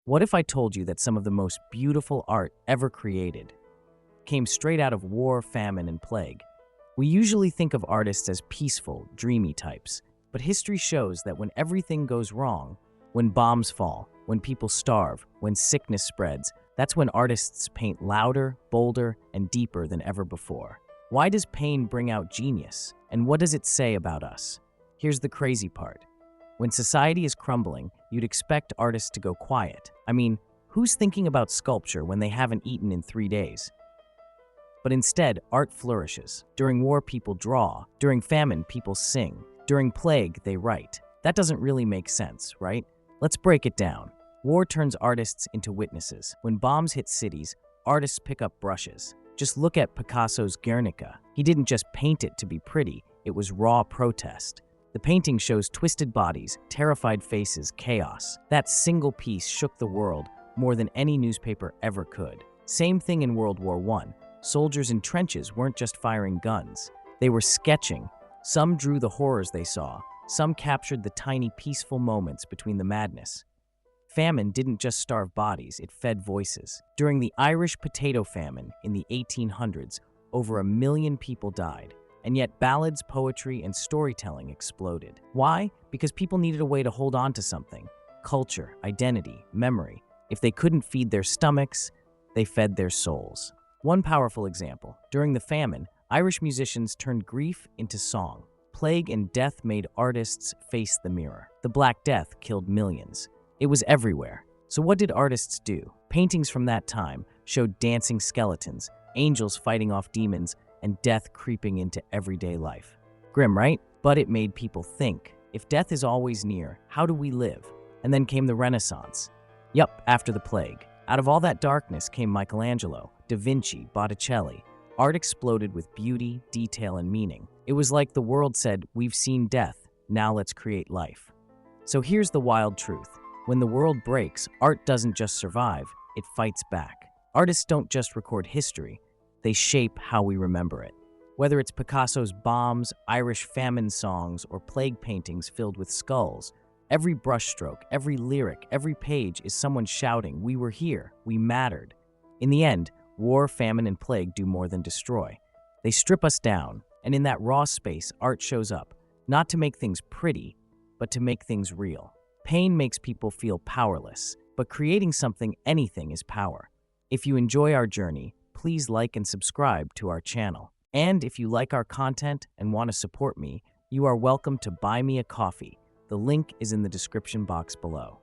What if I told you that some of the most beautiful art ever created came straight out of war, famine, and plague? We usually think of artists as peaceful, dreamy types, but history shows that when everything goes wrong, when bombs fall, when people starve, when sickness spreads, that's when artists paint louder, bolder, and deeper than ever before. Why does pain bring out genius? And what does it say about us? Here's the crazy part. When society is crumbling, you'd expect artists to go quiet. I mean, who's thinking about sculpture when they haven't eaten in 3 days? But instead, art flourishes. During war, people draw. During famine, people sing. During plague, they write. That doesn't really make sense, right? Let's break it down. War turns artists into witnesses. When bombs hit cities, artists pick up brushes. Just look at Picasso's Guernica. He didn't just paint it to be pretty, it was raw protest. The painting shows twisted bodies, terrified faces, chaos. That single piece shook the world more than any newspaper ever could. Same thing in World War I. Soldiers in trenches weren't just firing guns. They were sketching. Some drew the horrors they saw. Some captured the tiny, peaceful moments between the madness. Famine didn't just starve bodies, it fed voices. During the Irish potato famine in the 1800s, over 1 million people died. And yet ballads, poetry, and storytelling exploded. Why? Because people needed a way to hold on to something. Culture, identity, memory. If they couldn't feed their stomachs, they fed their souls. One powerful example. During the famine, Irish musicians turned grief into song. Plague and death made artists face the mirror. The Black Death killed millions. It was everywhere. So what did artists do? Paintings from that time showed dancing skeletons, angels fighting off demons, and death creeping into everyday life. Grim, right? But it made people think. If death is always near, how do we live? And then came the Renaissance. Yup, after the plague. Out of all that darkness came Michelangelo, Da Vinci, Botticelli. Art exploded with beauty, detail, and meaning. It was like the world said, we've seen death, now let's create life. So here's the wild truth. When the world breaks, art doesn't just survive, it fights back. Artists don't just record history, they shape how we remember it. Whether it's Picasso's bombs, Irish famine songs, or plague paintings filled with skulls, every brushstroke, every lyric, every page is someone shouting, we were here, we mattered. In the end, war, famine, and plague do more than destroy. They strip us down, and in that raw space, art shows up, not to make things pretty, but to make things real. Pain makes people feel powerless, but creating something, anything, is power. If you enjoy our journey, please like and subscribe to our channel. And if you like our content and want to support me, you are welcome to buy me a coffee. The link is in the description box below.